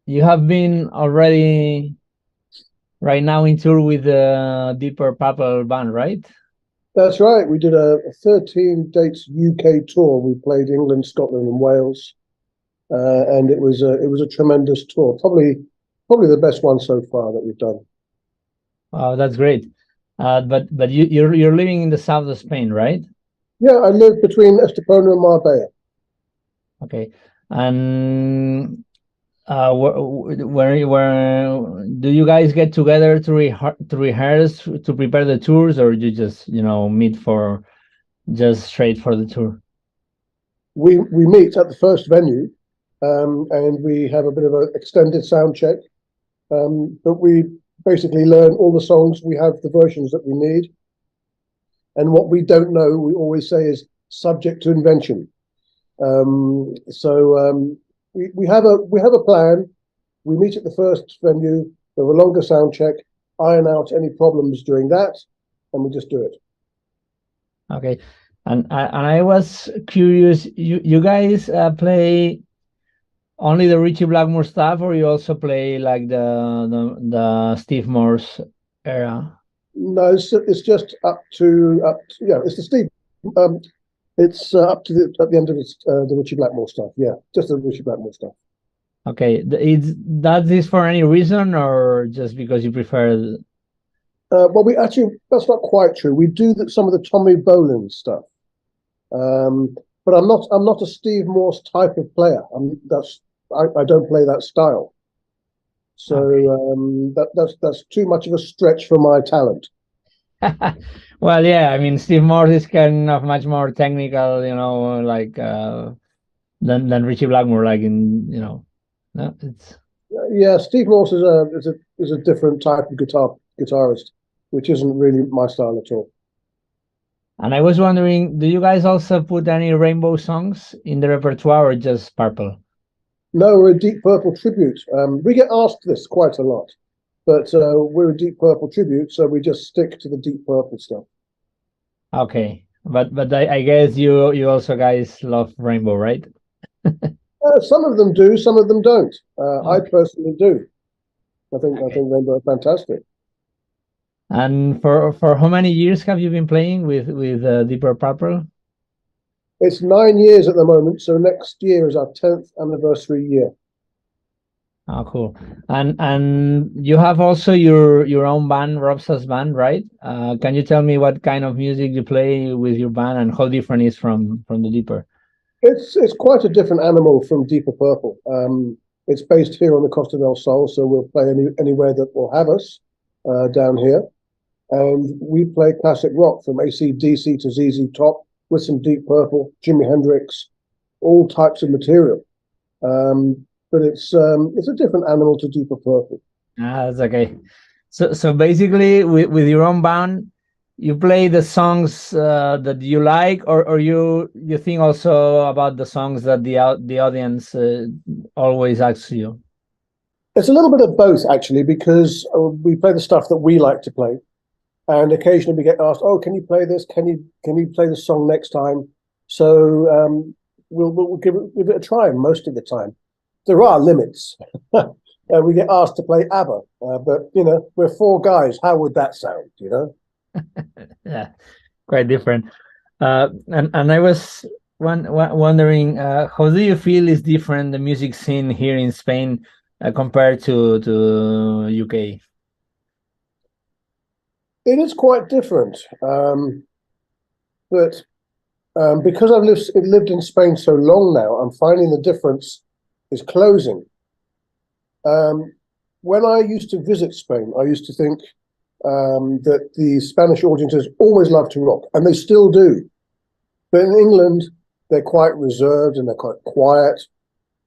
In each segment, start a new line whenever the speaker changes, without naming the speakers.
you have been already right now in tour with the Deeper Purple band, right?
That's right. We did a 13 dates UK tour. We played England, Scotland, and Wales, and it was a tremendous tour. Probably the best one so far that we've done.
Wow, that's great. But you're living in the south of Spain, right?
Yeah, I live between Estepona and Marbella.
Okay. And where do you guys get together to rehearse to prepare the tours, or you just meet for just straight for the tour?
We meet at the first venue, and we have a bit of an extended sound check. But we basically learn all the songs. We have the versions that we need, and what we don't know, we always say is subject to invention. We have a plan. We meet at the first venue. We have a longer sound check, iron out any problems during that, and we just do it.
Okay. And I was curious, you guys play only the Richie Blackmore stuff, or you also play like the Steve Morse era?
No, it's just up to yeah. It's the Steve. Um, it's up to at the end of the Richie Blackmore stuff. Yeah, just the Richie Blackmore stuff.
Okay, is that this for any reason or just because you prefer?
Well, we actually that's not quite true. We do some of the Tommy Bolin stuff, but I'm not a Steve Morse type of player. I don't play that style. So
Okay.
that's too much of a stretch for my talent.
Well, yeah, I mean, Steve Morse is kind of much more technical, like than Richie Blackmore, like no, it's
Yeah, Steve Morse is a different type of guitarist, which isn't really my style at all.
and I was wondering, do you guys also put any Rainbow songs in the repertoire or just Purple?
No, we're a Deep Purple tribute. We get asked this quite a lot, but we're a Deep Purple tribute, so we just stick to the Deep Purple stuff.
Okay, but I guess you also guys love Rainbow, right?
Some of them do, some of them don't. I
Okay.
personally do. I think
Okay.
Rainbow are fantastic.
And for how many years have you been playing with Deeper Purple?
It's 9 years at the moment, so next year is our 10th anniversary year.
Oh, cool. And you have also your own band, ROB SAS band, right? Can you tell me what kind of music you play with your band and how different it is from the Deeper?
It's quite a different animal from Deeper Purple. It's based here on the Costa del Sol, so we'll play anywhere that will have us down here. And we play classic rock from AC/DC to ZZ Top with some Deep Purple, Jimi Hendrix, all types of material. But it's a different animal to Deeper Purple.
Ah, that's okay. So basically, with your own band, you play the songs that you like, or you think also about the songs that the audience always asks you.
It's a little bit of both actually, because we play the stuff that we like to play, and occasionally we get asked, "Oh, can you play this? Can you play the song next time?" So we'll give it a try most of the time. There are limits. We get asked to play ABBA, but we're four guys. How would that sound?
Yeah, quite different. And I was wondering, how do you feel is different the music scene here in Spain compared to UK?
It is quite different, but because I've lived in Spain so long now, I'm finding the difference is closing. When I used to visit Spain, I used to think that the Spanish audiences always love to rock, and they still do. But in England, they're quite reserved and they're quite quiet,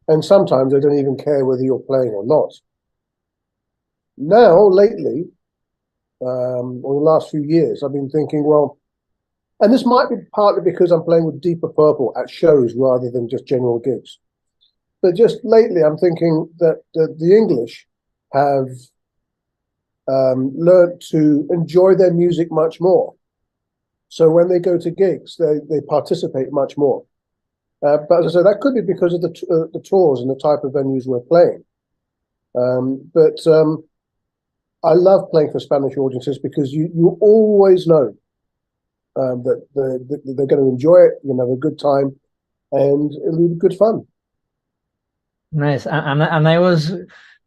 and sometimes they don't even care whether you're playing or not. Now, lately, or the last few years, I've been thinking, well, and this might be partly because I'm playing with Deeper Purple at shows rather than just general gigs. But just lately, I'm thinking that the English have learned to enjoy their music much more. So when they go to gigs, they participate much more. But as I said, that could be because of the tours and the type of venues we're playing. But I love playing for Spanish audiences because you always know that they're going to enjoy it, you're going to have a good time, and it'll be good fun.
Nice. And I was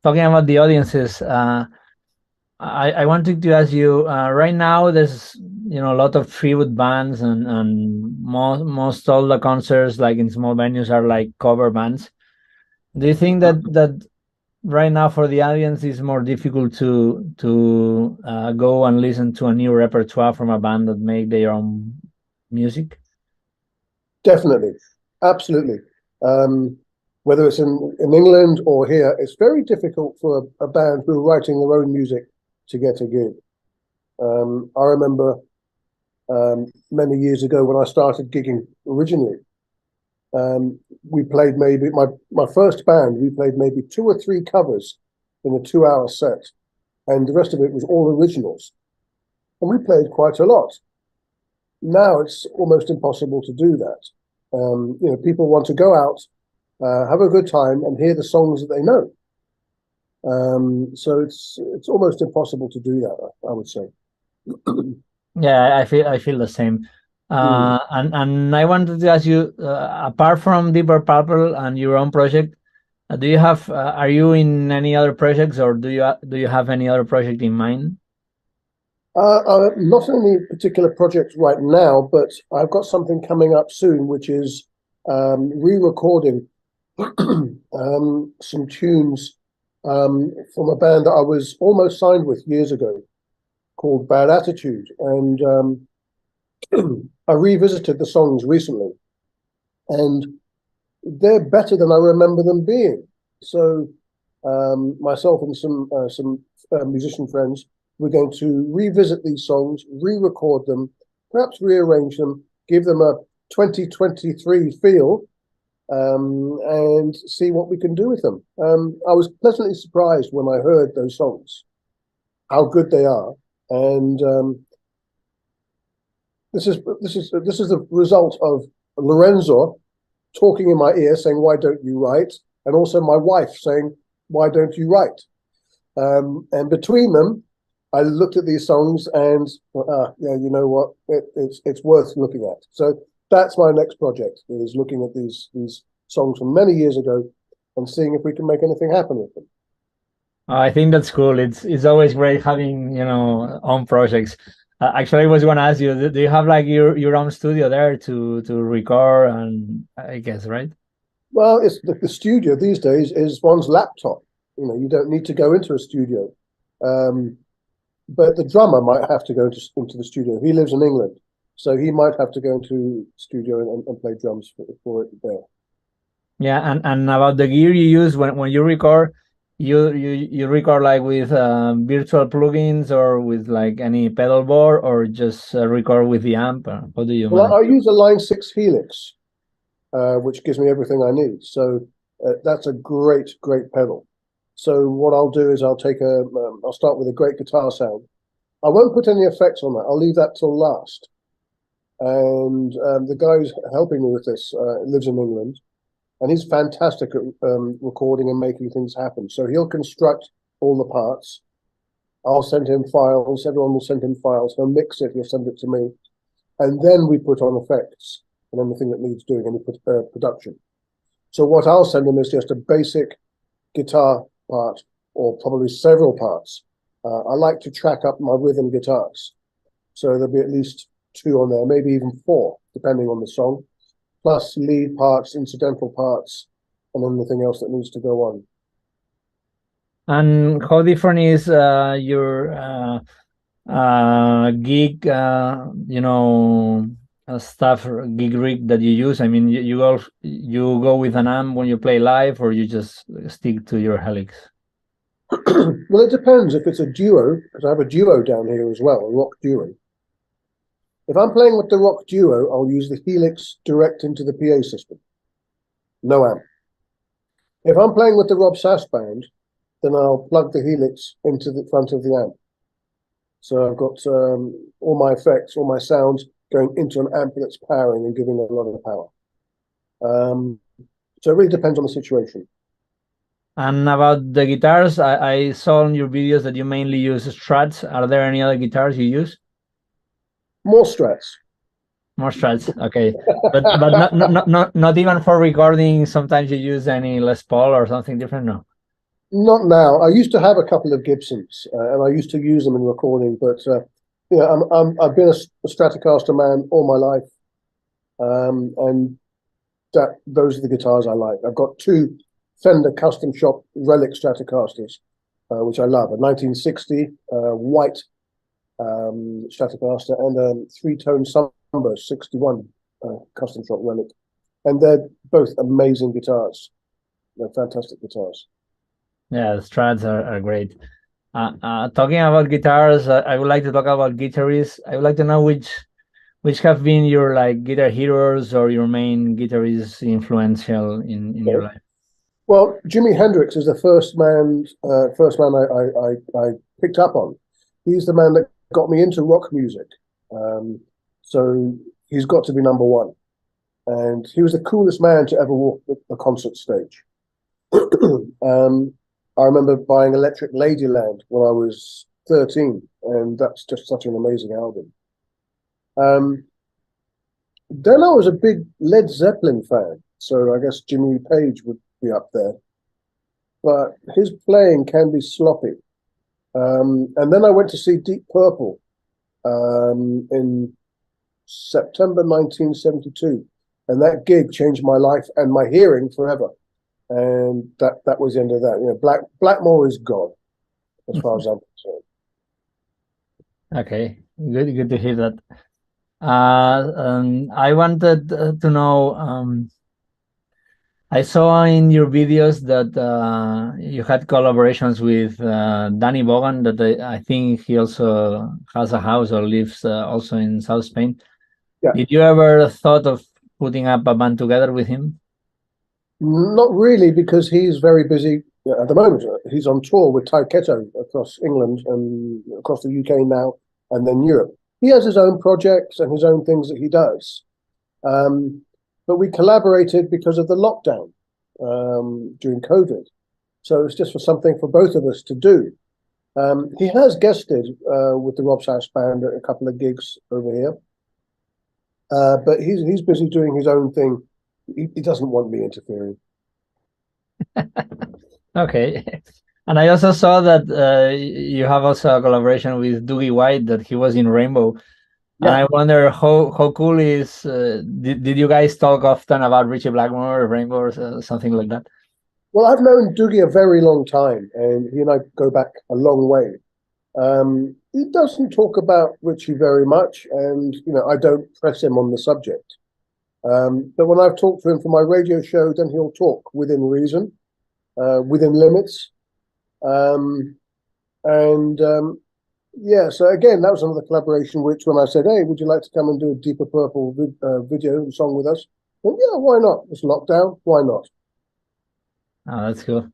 talking about the audiences. I wanted to ask you, right now there's a lot of tribute bands, and most all the concerts like in small venues are like cover bands. Do you think that right now for the audience is more difficult to go and listen to a new repertoire from a band that make their own music?
Definitely, absolutely. Whether it's in England or here, it's very difficult for a band who are writing their own music to get a gig. I remember many years ago when I started gigging originally, we played maybe my first band, we played maybe 2 or 3 covers in a 2-hour set, and the rest of it was all originals. And we played quite a lot. Now it's almost impossible to do that. People want to go out, have a good time, and hear the songs that they know. So it's almost impossible to do that, I would say.
Yeah, I feel the same. And I wanted to ask you, apart from Deeper Purple and your own project, do you have are you in any other projects, or do you have any other project in mind?
Not any particular project right now, but I've got something coming up soon, which is re-recording some tunes from a band that I was almost signed with years ago, called Bad Attitude, and I revisited the songs recently, and they're better than I remember them being. So myself and some musician friends, we're going to revisit these songs, re-record them, perhaps rearrange them, give them a 2023 feel, and see what we can do with them. I was pleasantly surprised when I heard those songs, how good they are, and this is the result of Lorenzo talking in my ear, saying, "Why don't you write?" and also my wife saying, "Why don't you write?" And between them, I looked at these songs and yeah, you know what? It's worth looking at. So that's my next project, is looking at these songs from many years ago and seeing if we can make anything happen with them.
I think that's cool. It's always great having own projects. Actually, I was going to ask you, do you have like your own studio there to record? And I guess, right?
Well, it's the studio these days is one's laptop. You don't need to go into a studio. But the drummer might have to go into the studio. He lives in England, so he might have to go into studio and play drums for it there.
Yeah, and about the gear you use when you record, you record like with virtual plugins, or with like any pedal board, or just record with the amp? How do you
Well,
manage?
I use a Line 6 Helix, which gives me everything I need. So that's a great pedal. So what I'll do is I'll start with a great guitar sound. I won't put any effects on that. I'll leave that till last. And the guy who's helping me with this lives in England, and he's fantastic at recording and making things happen. So he'll construct all the parts. I'll send him files. Everyone will send him files. He'll mix it. He'll send it to me, and then we put on effects and anything that needs doing, any production. So what I'll send him is just a basic guitar part, or probably several parts. I like to track up my rhythm guitars, so there'll be at least 2 on there, maybe even 4, depending on the song, plus lead parts, incidental parts, and anything else that needs to go on.
And how different is your gig, stuff, gig rig that you use? I mean, you go with an amp when you play live, or you just stick to your Helix?
Well, it depends if it's a duo, because I have a duo down here as well, a rock duo. If I'm playing with the rock duo, I'll use the Helix direct into the PA system. No amp. If I'm playing with the ROB SAS band, then I'll plug the Helix into the front of the amp. So I've got all my effects, all my sounds going into an amp that's powering and giving a lot of power. So it really depends on the situation.
And about the guitars, I saw in your videos that you mainly use Strats. Are there any other guitars you use?
More Strats.
More Strats, okay. But not even for recording. Sometimes you use any Les Paul or something different. No.
Not now. I used to have a couple of Gibsons, and I used to use them in recording. But I've been a Stratocaster man all my life, and those are the guitars I like. I've got two Fender custom shop relic Stratocasters, which I love. A 1960 white Stratocaster and a three-tone Sunburst 61 custom shop relic, and they're both amazing guitars. They're fantastic guitars.
Yeah, the Strats are great. Talking about guitars, I would like to talk about guitarists. I would like to know which have been your like guitar heroes or your main guitarists influential in your life.
Well, Jimi Hendrix is the first man I picked up on. He's the man that got me into rock music. So he's got to be number one. And he was the coolest man to ever walk a concert stage. I remember buying Electric Ladyland when I was 13, and that's just such an amazing album. Then I was a big Led Zeppelin fan, so I guess Jimmy Page would be up there. But his playing can be sloppy. And then I went to see Deep Purple in September 1972, and that gig changed my life and my hearing forever. And that was the end of that. You know, Blackmore is gone, as far as I'm concerned.
Okay, good to hear that. I wanted to know. I saw in your videos that you had collaborations with Danny Bogan. That I think he also has a house or lives also in South Spain.
Yeah.
Did you ever thought of putting up a band together with him?
Not really, because he's very busy at the moment. He's on tour with Ty Ketto across England and across the UK now, and then Europe. He has his own projects and his own things that he does. But we collaborated because of the lockdown during COVID. So it's just for something for both of us to do. He has guested with the ROB SAS band at a couple of gigs over here. But he's busy doing his own thing. He doesn't want me interfering.
Okay. And I also saw that you have also a collaboration with Dougie White, that he was in Rainbow. Yeah. And I wonder how cool is, did you guys talk often about Richie Blackmore, Rainbow, or something like that?
Well, I've known Dougie a very long time, and he and I go back a long way. He doesn't talk about Richie very much, and I don't press him on the subject. But when I've talked to him for my radio show, then he'll talk within reason, within limits. Yeah, so again, that was another collaboration, which when I said, hey, would you like to come and do a Deeper Purple video song with us? Well, yeah, why not? It's lockdown, why not?
Oh, that's cool.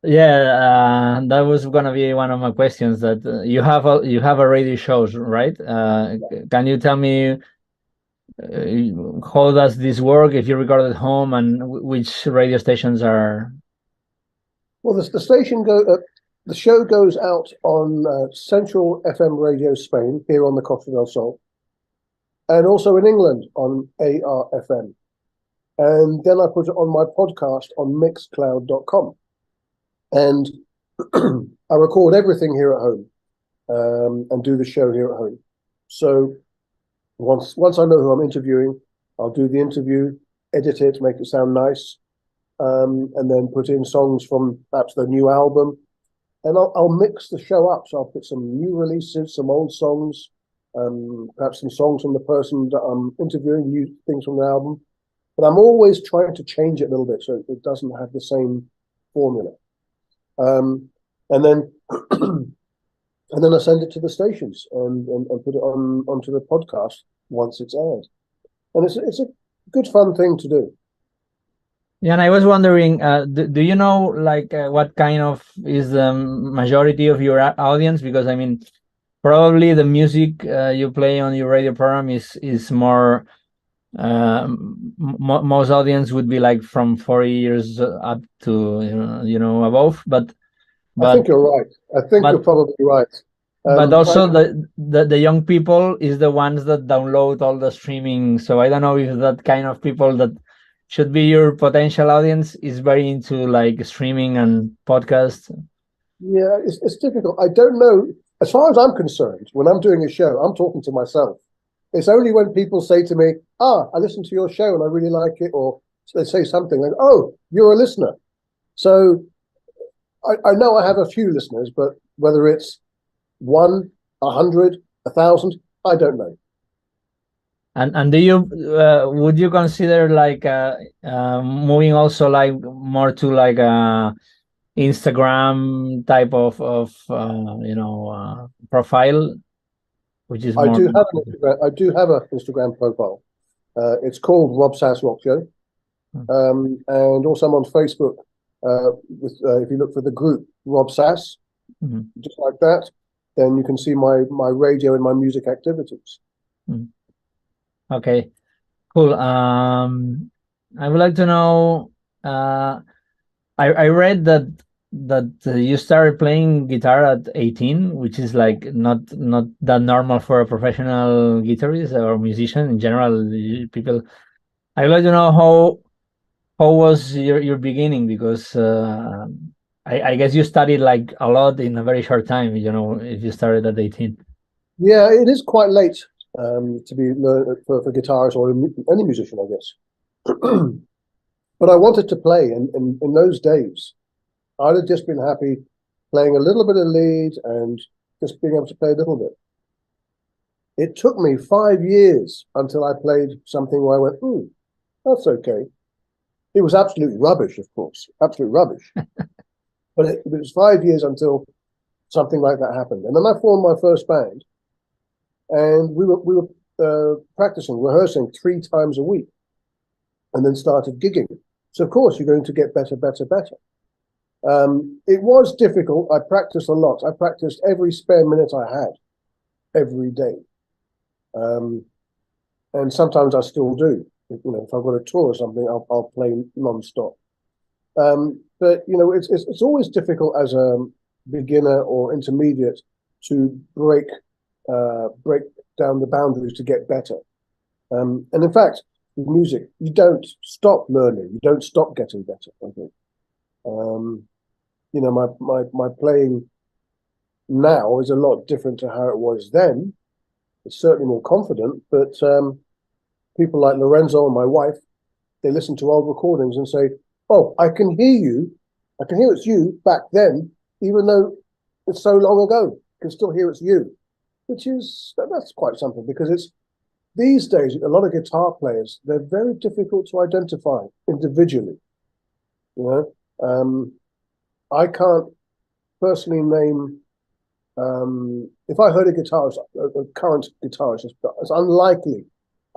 Yeah, that was gonna be one of my questions, that you have a radio shows, right? Can you tell me how does this work if you record at home, and which radio stations are?
Well, the show goes out on Central FM Radio Spain, here on the Costa del Sol, and also in England on ARFM. And then I put it on my podcast on mixcloud.com. And I record everything here at home and do the show here at home. So once I know who I'm interviewing, I'll do the interview, edit it, make it sound nice, and then put in songs from perhaps the new album. And I'll mix the show up. So I'll put some new releases, some old songs, perhaps some songs from the person that I'm interviewing, new things from the album. But I'm always trying to change it a little bit so it doesn't have the same formula. And then I send it to the stations and put it onto the podcast once it's aired. And it's a good fun thing to do.
Yeah, and I was wondering, do you know like what kind of is the majority of your audience? Because I mean, probably the music you play on your radio program is more Most audience would be like from 40 years up to above,
I think
but
you're right. I think you're
but
probably right.
but
I
also the young people is the ones that download all the streaming. So I don't know if that kind of people that should be your potential audience is very into like streaming and podcasts.
Yeah, it's difficult. I don't know. As far as I'm concerned, when I'm doing a show, I'm talking to myself. It's only when people say to me, I listened to your show and I really like it, or they say something like, oh, you're a listener. So I know I have a few listeners, but whether it's one, 100, 1,000, I don't know.
And do you would you consider like moving also like more to like Instagram type of profile, which is
I
more.
do have an Instagram. I do have an Instagram profile. It's called ROB SAS Rock Show, and also I'm on Facebook. If you look for the group ROB SAS,
Mhm.
just like that, then you can see my radio and my music activities.
Mhm. Okay, cool. I would like to know. I read that you started playing guitar at 18, which is like not that normal for a professional guitarist or musician in general. People. I would like to know how was your beginning, because I guess you studied like a lot in a very short time. If you started at 18.
Yeah, it is quite late to be for guitarists or any musician, I guess. But I wanted to play, and in those days, I'd have just been happy playing a little bit of lead and just being able to play a little bit. It took me 5 years until I played something where I went, that's okay. It was absolute rubbish, of course, absolute rubbish. But it was 5 years until something like that happened. And then I formed my first band, and we were practicing, rehearsing 3 times a week, and then started gigging. So of course you're going to get better, better, better. It was difficult. I practiced a lot. I practiced every spare minute I had every day. And sometimes I still do. If I've got a tour or something, I'll play non-stop. But it's always difficult as a beginner or intermediate to break down the boundaries to get better. And in fact, with music, you don't stop learning. You don't stop getting better, I think. My playing now is a lot different to how it was then. It's certainly more confident, but people like Lorenzo and my wife, they listen to old recordings and say, "Oh, I can hear you. I can hear it's you back then, even though it's so long ago. I can still hear it's you," which is that's quite something, because it's these days a lot of guitar players, they're very difficult to identify individually. You know, I can't personally name. If I heard a guitarist, a current guitarist, it's unlikely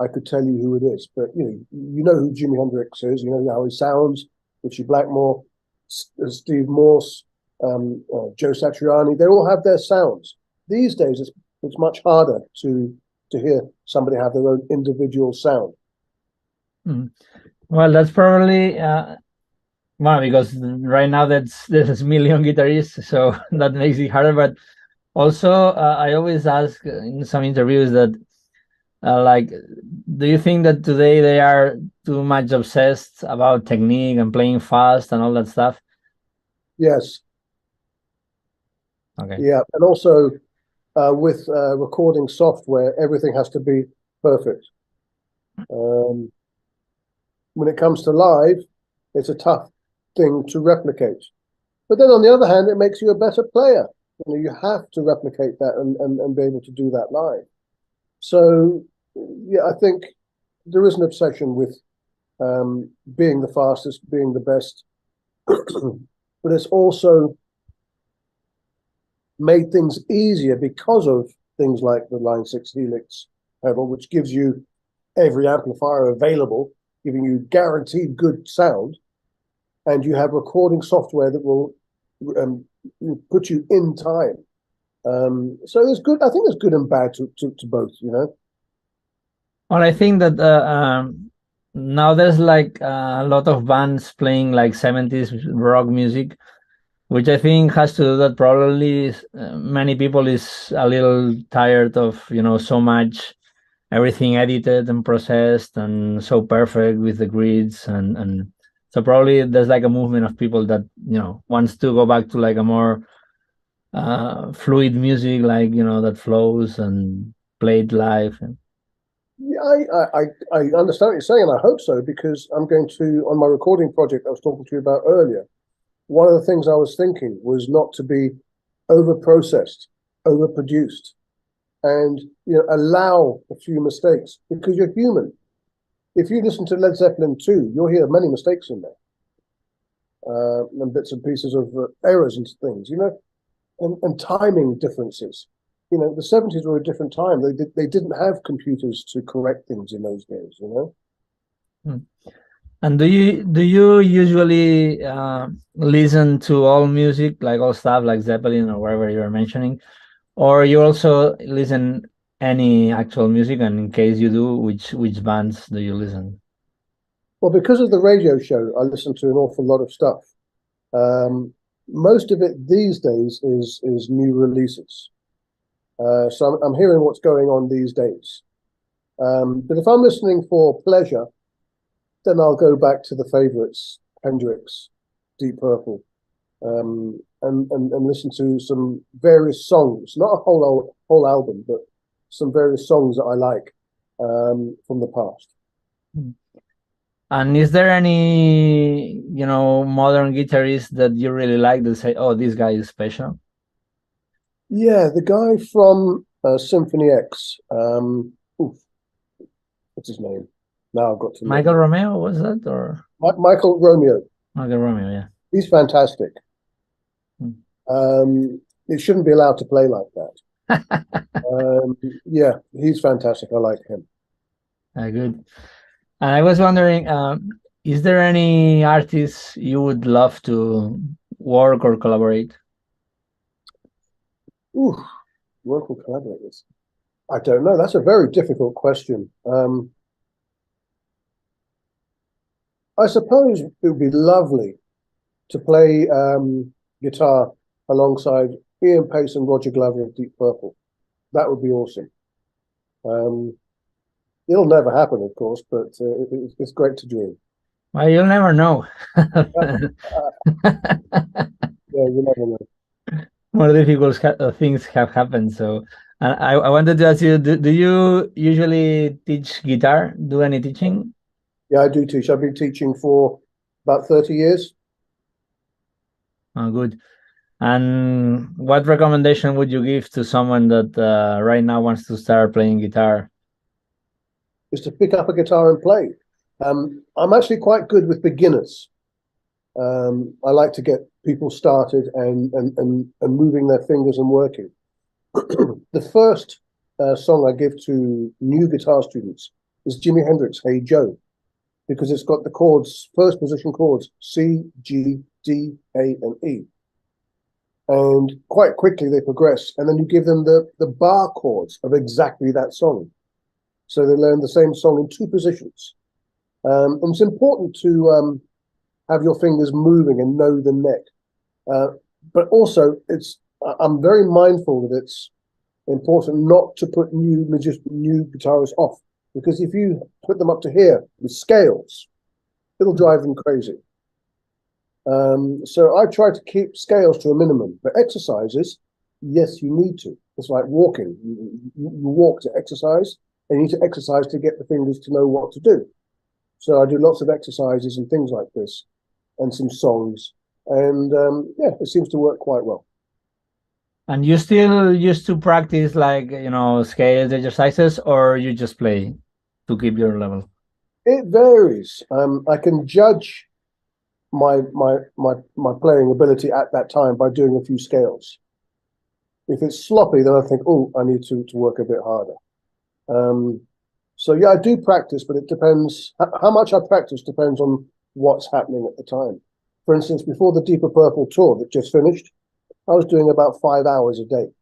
I could tell you who it is. But you know who Jimi Hendrix is. You know how he sounds. Richie Blackmore, Steve Morse, Joe Satriani. They all have their sounds. These days, it's much harder to hear somebody have their own individual sound.
Well, that's probably well, because right now there's a million guitarists, so that makes it harder. But also, I always ask in some interviews that, like, do you think that today they are too much obsessed about technique and playing fast and all that stuff?
Yes.
Okay.
Yeah, and also with recording software, everything has to be perfect. When it comes to live, it's a tough thing to replicate. But then on the other hand, it makes you a better player. You have to replicate that and be able to do that live. So, yeah, I think there is an obsession with being the fastest, being the best. But it's also made things easier because of things like the Line 6 Helix pedal, which gives you every amplifier available, giving you guaranteed good sound. And you have recording software that will put you in time. So there's good. I think there's good and bad to both.
Well, I think that now there's like a lot of bands playing like 70s rock music, which I think has to do that probably many people is a little tired of, so much everything edited and processed and so perfect with the grids and so probably there's like a movement of people that, wants to go back to like a more fluid music, like, that flows and played live.
Yeah, I understand what you're saying, and I hope so, because I'm going to, on my recording project I was talking to you about earlier, one of the things I was thinking was not to be over processed, over produced, and allow a few mistakes because you're human. If you listen to Led Zeppelin 2, you'll hear many mistakes in there, and bits and pieces of errors and things, and timing differences. The 70s were a different time. They didn't have computers to correct things in those days.
Hmm. And do you usually listen to all music, like all stuff, like Zeppelin or whatever you're mentioning, or you also listen any actual music? And in case you do, which bands do you listen?
Well, because of the radio show, I listen to an awful lot of stuff. Most of it these days is new releases. So I'm hearing what's going on these days. But if I'm listening for pleasure, then I'll go back to the favorites, Hendrix, Deep Purple, and listen to some various songs, not a whole album, but some various songs that I like from the past.
And is there any, modern guitarist that you really like that say, oh, this guy is special?
Yeah, the guy from Symphony X. Oof, what's his name? Now I've got to look.
Michael Romeo, was that? Or
Michael Romeo.
Michael Romeo, yeah.
He's fantastic. It shouldn't be allowed to play like that. Yeah, he's fantastic. I like him.
Good. And I was wondering, is there any artist you would love to work or collaborate?
Ooh, local collaborators. I don't know. That's a very difficult question. I suppose it would be lovely to play guitar alongside Ian Pace and Roger Glover of Deep Purple. That would be awesome. It'll never happen, of course, but it's great to dream.
Well, you'll never know.
Yeah, you never know.
More difficult things have happened. So, I wanted to ask you, do you usually teach guitar? Do any teaching?
Yeah, I do teach. I've been teaching for about 30 years.
Oh, good. And what recommendation would you give to someone that right now wants to start playing guitar?
Is to pick up a guitar and play. I'm actually quite good with beginners. I like to get people started and moving their fingers and working. The first song I give to new guitar students is Jimi Hendrix, Hey Joe, because it's got the chords, first position chords, C, G, D, A, and E. And quite quickly they progress, and then you give them the bar chords of exactly that song. So they learn the same song in two positions. And it's important to have your fingers moving and know the neck. But also, I'm very mindful that it's important not to put new guitarists off, because if you put them up to here with scales, it'll drive them crazy. So I try to keep scales to a minimum, but exercises, yes, you need to. It's like walking. You walk to exercise, and you need to exercise to get the fingers to know what to do. So I do lots of exercises and things like this, and some songs, and yeah, it seems to work quite well.
And you still used to practice like, scales exercises, or you just play to keep your level?
It varies. I can judge my playing ability at that time by doing a few scales. If it's sloppy, then I think, oh, I need to work a bit harder. So yeah, I do practice, but it depends. How much I practice depends on what's happening at the time. For instance, before the Deeper Purple tour that just finished, I was doing about 5 hours a day.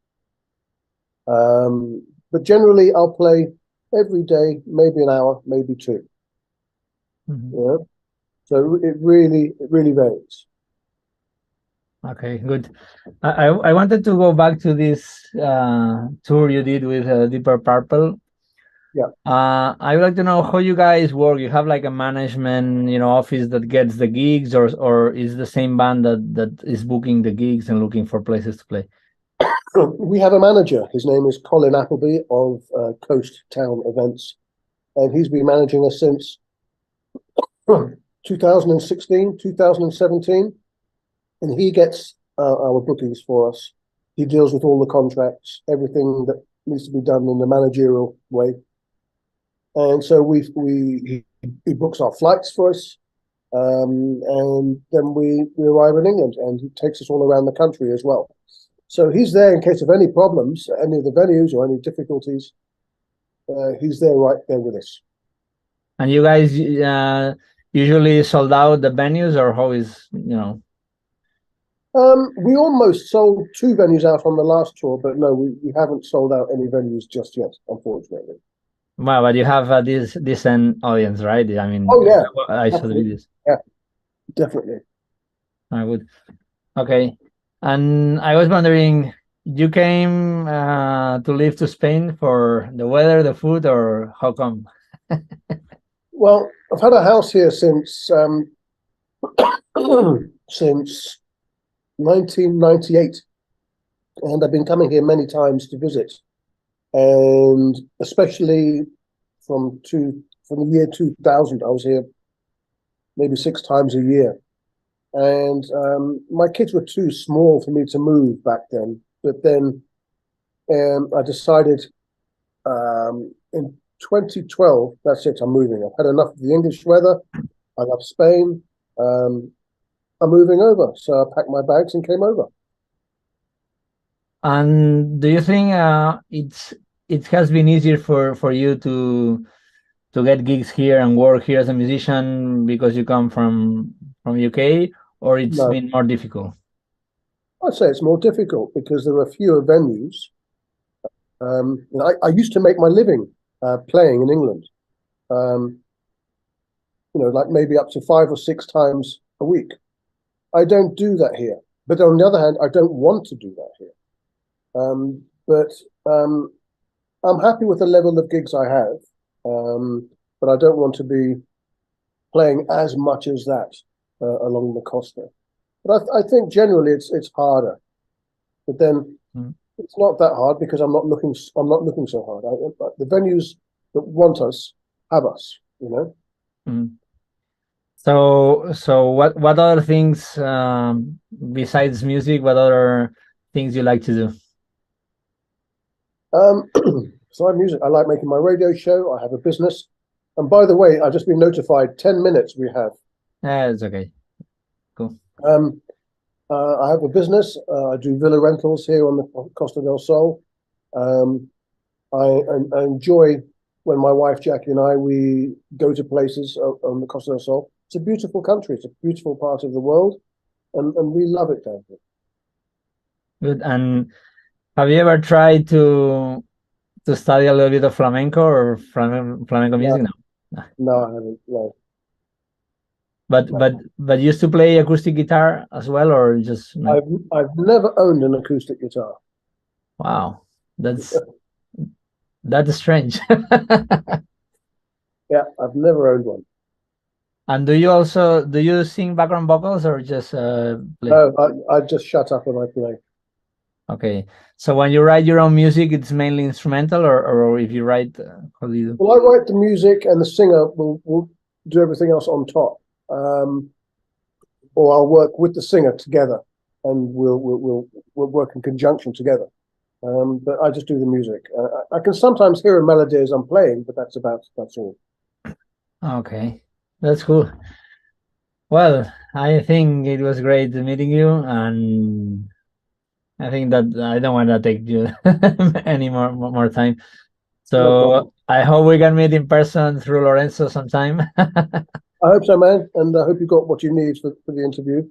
But generally, I'll play every day, maybe an hour, maybe two.
Mhm.
You know? So it really varies.
Okay, good. I wanted to go back to this tour you did with Deeper Purple.
Yeah.
I would like to know how you guys work. You have like a management, office that gets the gigs, or is the same band that is booking the gigs and looking for places to play?
We have a manager. His name is Colin Appleby of Coast Town Events, and he's been managing us since 2016, 2017, and he gets our bookings for us. He deals with all the contracts, everything that needs to be done in the managerial way. And so he books our flights for us, and then we arrive in England, and he takes us all around the country as well. So he's there in case of any problems, any of the venues or any difficulties. He's there right there with us.
And you guys usually sold out the venues, or how is,
We almost sold 2 venues out on the last tour, but no, we haven't sold out any venues just yet, unfortunately.
well, but you have this decent audience, right? I mean,
Oh yeah,
I saw the
absolutely.
videos.
Yeah, definitely.
I would. Okay. And I was wondering, you came to live to Spain for the weather, the food, or how come?
Well, I've had a house here since since 1998, and I've been coming here many times to visit, and especially from the year 2000, I was here maybe 6 times a year, and my kids were too small for me to move back then. But then I decided in 2012, that's it, I'm moving. I've had enough of the English weather. I love Spain. I'm moving over. So I packed my bags and came over.
And do you think it has been easier for you to get gigs here and work here as a musician because you come from UK, or it's
No,
been more difficult?
I'd say it's more difficult because there are fewer venues. I used to make my living playing in England, like maybe up to 5 or 6 times a week. I don't do that here. But on the other hand, I don't want to do that here. But I'm happy with the level of gigs I have, but I don't want to be playing as much as that along the Costa. But I think generally it's harder. But then it's not that hard because I'm not looking so hard. The venues that want us have us.
So what other things besides music? What other things you like to do?
So I like making my radio show. I have a business, and by the way, I've just been notified 10 minutes we have.
Yeah, it's okay. Cool.
I have a business. I do villa rentals here on the Costa del Sol. I enjoy when my wife Jackie and we go to places on the Costa del Sol. It's a beautiful country. It's a beautiful part of the world, and we love it down here.
Good. And have you ever tried to study a little bit of flamenco or flamenco music? No.
No, I haven't. No.
But used to play acoustic guitar as well, or just no?
I've never owned an acoustic guitar.
Wow, that's strange.
Yeah, I've never owned one.
And do you sing background vocals or just play?
No, I just shut up and I play.
Okay, so when you write your own music, it's mainly instrumental, or if you write, how do you do?
Well, I write the music, and the singer will do everything else on top. Or I'll work with the singer together, and we'll work in conjunction together. But I just do the music. I can sometimes hear a melody as I'm playing, but that's all.
Okay, that's cool. Well, I think it was great meeting you, and I think that I don't want to take you any more time. So
No,
I hope we can meet in person through Lorenzo sometime.
I hope so, man, and I hope you got what you need for the interview.